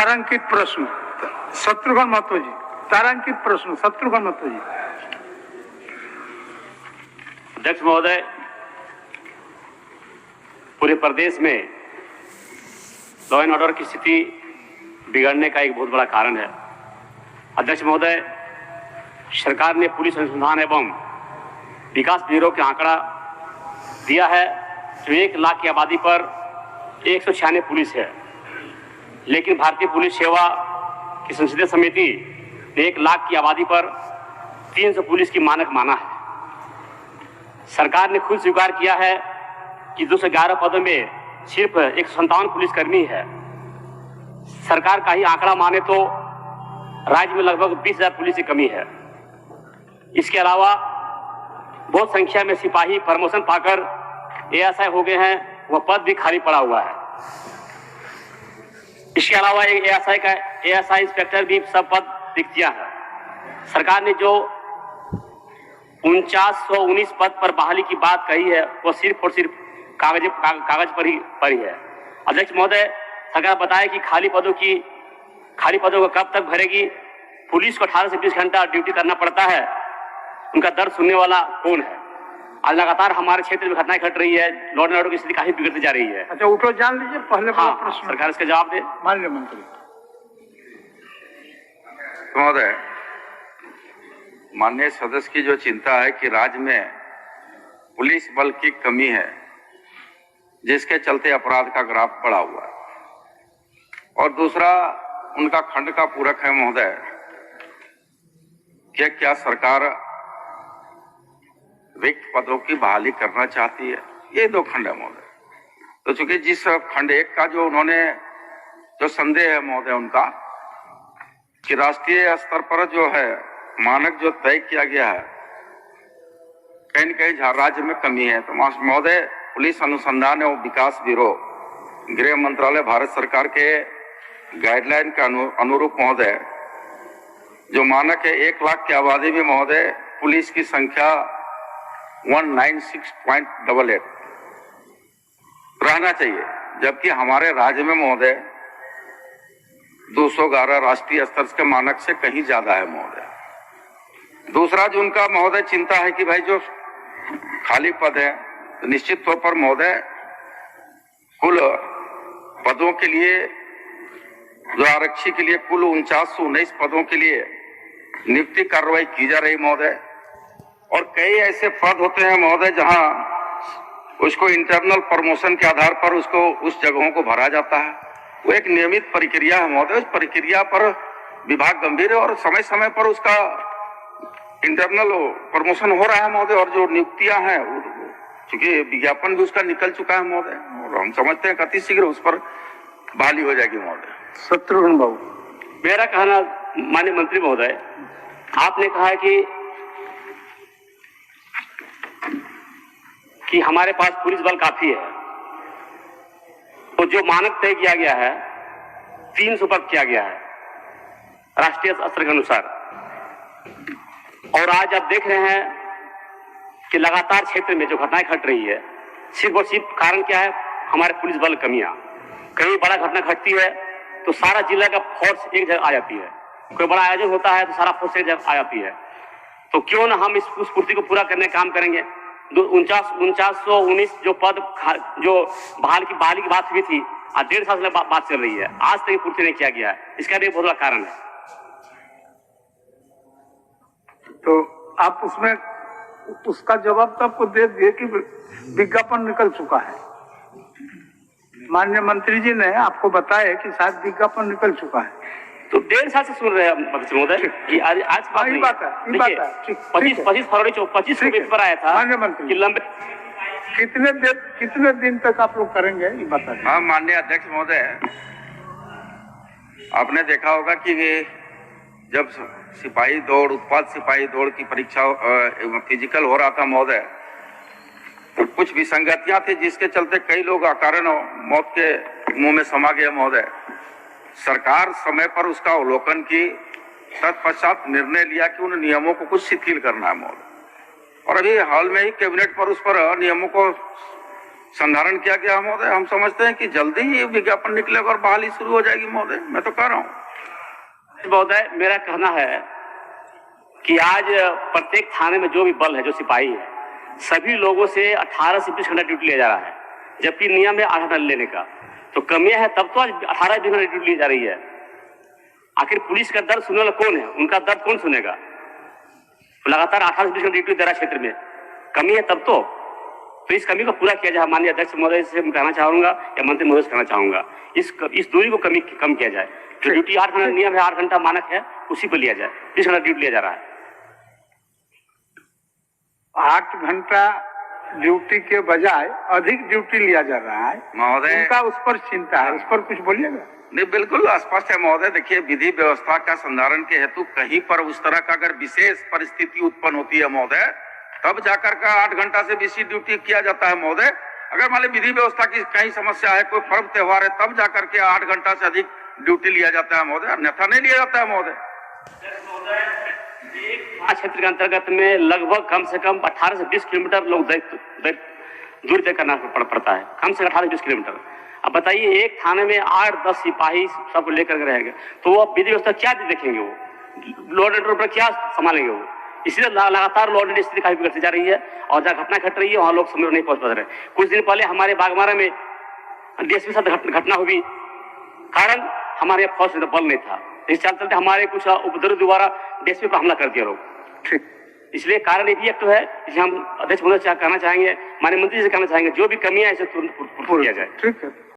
तारांकित प्रश्न शत्रुघ्न महतो जी। तारांकित प्रश्न शत्रुघ्न महतो जी। अध्यक्ष महोदय, पूरे प्रदेश में लॉ एंड ऑर्डर की स्थिति बिगड़ने का एक बहुत बड़ा कारण है। अध्यक्ष महोदय, सरकार ने पुलिस अनुसंधान एवं विकास ब्यूरो का आंकड़ा दिया है जो 1 लाख की आबादी पर 196 पुलिस है, लेकिन भारतीय पुलिस सेवा की संसदीय समिति ने 1 लाख की आबादी पर 300 पुलिस की मानक माना है। सरकार ने खुद स्वीकार किया है कि 211 पदों में सिर्फ 157 पुलिसकर्मी है। सरकार का ही आंकड़ा माने तो राज्य में लगभग 20,000 पुलिस की कमी है। इसके अलावा बहुत संख्या में सिपाही प्रमोशन पाकर एएसआई हो गए हैं, वह पद भी खाली पड़ा हुआ है। इसके अलावा एक एएसआई इंस्पेक्टर भी सब पद रिक्तियां हैं। सरकार ने जो 4919 पद पर बहाली की बात कही है वो सिर्फ और सिर्फ कागज पर ही है। अध्यक्ष महोदय, सरकार बताए कि खाली पदों को कब तक भरेगी। पुलिस को 18 से 20 घंटा ड्यूटी करना पड़ता है, उनका दर्द सुनने वाला कौन है। आज लगातार हमारे क्षेत्र में घटनाएं घट रही है, लॉ एंड ऑर्डर की स्थिति काफी बिगड़ती जा रही है। अच्छा, उठो जान लीजिए पहले वाला प्रश्न। सरकार इसका जवाब दे। माननीय मंत्री महोदय, माननीय सदस्य की जो चिंता है कि राज्य में पुलिस बल की कमी है, जिसके चलते अपराध का ग्राफ बढ़ा हुआ है, और दूसरा उनका खंड का पूरक है महोदय कि क्या सरकार रिक्त पदों की बहाली करना चाहती है। ये 2 खंड है महोदय। तो चूंकि जिस खंड 1 का जो उन्होंने जो संदेह है महोदय उनका कि राष्ट्रीय स्तर पर जो है मानक जो तय किया गया है, कहीं न कहीं राज्य में कमी है। तो महोदय, पुलिस अनुसंधान एवं विकास ब्यूरो, गृह मंत्रालय, भारत सरकार के गाइडलाइन के अनुरूप महोदय जो मानक है 1 लाख की आबादी में महोदय पुलिस की संख्या 196.88 रहना चाहिए, जबकि हमारे राज्य में महोदय 211 राष्ट्रीय स्तर के मानक से कहीं ज्यादा है महोदय। दूसरा जो उनका महोदय चिंता है कि भाई जो खाली पद है, तो निश्चित तौर पर महोदय कुल पदों के लिए जो आरक्षी के लिए कुल 4919 पदों के लिए नियुक्ति कार्रवाई की जा रही महोदय, और कई ऐसे पद होते हैं महोदय जहां उसको इंटरनल प्रमोशन के आधार पर उसको उस जगहों को भरा जाता है। वो एक नियमित प्रक्रिया है महोदय। उस प्रक्रिया पर विभाग गंभीर है और समय समय पर उसका इंटरनल प्रमोशन हो रहा है महोदय, और जो नियुक्तियां हैं चूंकि विज्ञापन भी उसका निकल चुका है महोदय, और हम समझते हैं अति शीघ्र उस पर बहाली हो जाएगी महोदय। शत्रुघ्न बाबू, मेरा कहना माननीय मंत्री महोदय, आपने कहा है कि हमारे पास पुलिस बल काफी है, तो जो मानक तय किया गया है 300 पद किया गया है राष्ट्रीय स्तर के अनुसार, और आज आप देख रहे हैं कि लगातार क्षेत्र में जो घटनाएं घट रही है, सिर्फ और सिर्फ कारण क्या है, हमारे पुलिस बल कमियां। कहीं बड़ा घटना घटती है तो सारा जिला का फोर्स एक जगह आ जाती है, कोई बड़ा आयोजन होता है तो सारा फोर्स एक जगह आ जाती है। तो क्यों ना हम उस पूर्ति को पूरा करने का काम करेंगे। 4919 जो पद जो बहाली की बात हुई थी, आज 1.5 साल से बात चल रही है, आज तक पूर्ति नहीं किया गया है। इसका भी बहुत बड़ा कारण है। तो आप उसमें उसका जवाब तो आपको दे दिए कि विज्ञापन निकल चुका है। माननीय मंत्री जी ने आपको बताया कि शायद विज्ञापन निकल चुका है। तो 1.5 साल से सुन रहे हैं महोदय, आज बात है। 25 फरवरी 25 को पेपर आया था माननीय मंत्री कि लंबे कितने दिन तक आप लोग करेंगे ये बता दें। हाँ माननीय अध्यक्ष महोदय, आपने देखा होगा कि जब सिपाही दौड़, उत्पाद सिपाही दौड़ की परीक्षा फिजिकल हो रहा था महोदय, तो कुछ विसंगतियां थी जिसके चलते कई लोग अकारण मौत के मुंह में समा गए महोदय। सरकार समय पर उसका अवलोकन की, तत्पश्चात निर्णय लिया कि उन नियमों को कुछ शिथिल करना है महोदय, और अभी हाल में ही कैबिनेट पर उस पर नियमों को संधारण किया गया है महोदय। हम समझते हैं कि जल्दी ही विज्ञापन निकलेगा और बहाली शुरू हो जाएगी महोदय। मैं तो कह रहा हूँ महोदय, मेरा कहना है कि आज प्रत्येक थाने में जो भी बल है, जो सिपाही है, सभी लोगों से 18 से 20 घंटा ड्यूटी लिया जा रहा है, जबकि नियम है 8 घंटा लेने का। तो कमियां है, तब तो आज 18-20 घंटा ड्यूटी ली जा रही है। आखिर पुलिस का दर्द सुनने वाला कौन है? उनका दर्द कौन सुनेगा? तो लगातार 18 से 20 घंटा ड्यूटी दे रहा क्षेत्र में, कमी है तब तो इस कमी को पूरा किया जाए। माननीय अध्यक्ष महोदय से मैं कहना चाहूंगा या मंत्री महोदय से कहना चाहूंगा, इस दूरी को कम किया जाए। जो ड्यूटी 8 घंटा नियम है, 8 घंटा मानक है, उसी पर लिया जाए। 20 घंटा ड्यूटी लिया जा रहा है। 8 घंटा ड्यूटी के बजाय अधिक ड्यूटी लिया जा रहा है महोदय। उनका उस पर चिंता है, उस पर कुछ बोलिएगा। नहीं, बिल्कुल स्पष्ट है महोदय। देखिए, विधि व्यवस्था का संधारण के हेतु कहीं पर उस तरह का अगर विशेष परिस्थिति उत्पन्न होती है महोदय, तब जाकर का 8 घंटा से बेसी ड्यूटी किया जाता है महोदय। अगर मान लीजिए विधि व्यवस्था की कहीं समस्या है, कोई पर्व त्योहार है, तब जाकर के 8 घंटा से अधिक ड्यूटी लिया जाता है महोदय, अन्यथा नहीं लिया जाता है महोदय। क्षेत्र के अंतर्गत में लगभग कम से कम 18 से 20 किलोमीटर लोग दूर तय करना पड़ता है, कम से 18 से 20 किलोमीटर। अब बताइए, एक थाने में 8-10 सिपाही सब लेकर के रहेंगे, तो वो विधि व्यवस्था क्या देखेंगे? वो लॉ एंड ऑर्डर पर क्या संभालेंगे? वो इसलिए लगातार लॉ एंड ऑर्डर स्थिति काफी बिगड़ती जा रही है, और जहाँ घटना घट रही है वहां लोग समय नहीं पहुंच पा रहे। कुछ दिन पहले हमारे बागमारा में डीएसपी के साथ घटना हुई, कारण हमारे यहाँ फौज बल नहीं था। इस चलते हमारे कुछ उपद्रव द्वारा डीएसपी पर हमला कर दिया लोग। ठीक, इसलिए कारण ये भी एक तो है, इसलिए हम अध्यक्ष महोदय से कहना चाहेंगे, माननीय मंत्री जी से कहना चाहेंगे, जो भी कमियां है इसे तुरंत पूर्ण किया जाए। ठीक है।